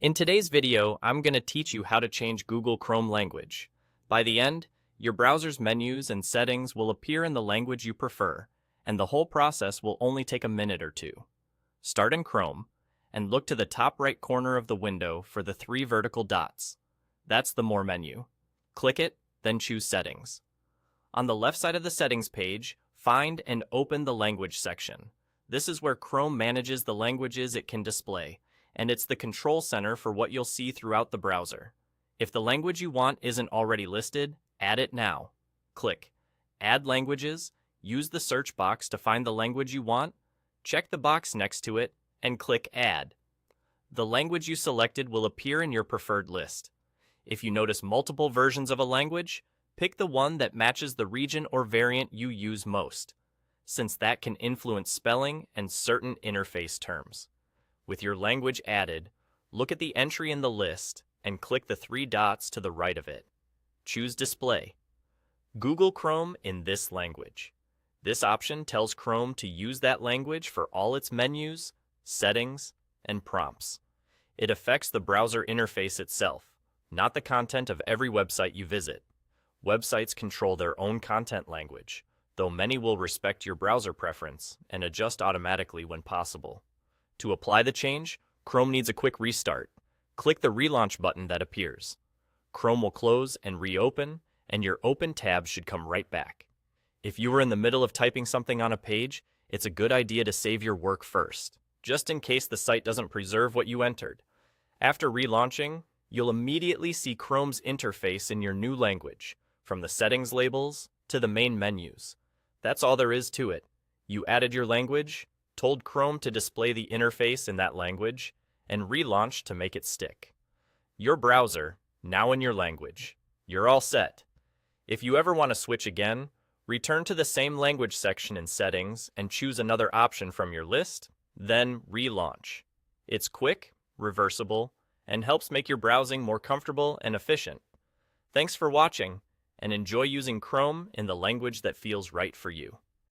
In today's video, I'm going to teach you how to change Google Chrome language. By the end, your browser's menus and settings will appear in the language you prefer, and the whole process will only take a minute or two. Start in Chrome, and look to the top right corner of the window for the three vertical dots. That's the More menu. Click it, then choose Settings. On the left side of the Settings page, find and open the Language section. This is where Chrome manages the languages it can display, and it's the control center for what you'll see throughout the browser. If the language you want isn't already listed, add it now. Click Add Languages, use the search box to find the language you want, check the box next to it, and click Add. The language you selected will appear in your preferred list. If you notice multiple versions of a language, pick the one that matches the region or variant you use most, since that can influence spelling and certain interface terms. With your language added, look at the entry in the list and click the three dots to the right of it. Choose Display. Google Chrome in this language. This option tells Chrome to use that language for all its menus, settings, and prompts. It affects the browser interface itself, not the content of every website you visit. Websites control their own content language, though many will respect your browser preference and adjust automatically when possible. To apply the change, Chrome needs a quick restart. Click the Relaunch button that appears. Chrome will close and reopen, and your open tab should come right back. If you were in the middle of typing something on a page, it's a good idea to save your work first, just in case the site doesn't preserve what you entered. After relaunching, you'll immediately see Chrome's interface in your new language, from the settings labels to the main menus. That's all there is to it. You added your language, told Chrome to display the interface in that language, and relaunched to make it stick. Your browser, now in your language. You're all set. If you ever want to switch again, return to the same language section in Settings and choose another option from your list, then relaunch. It's quick, reversible, and helps make your browsing more comfortable and efficient. Thanks for watching, and enjoy using Chrome in the language that feels right for you.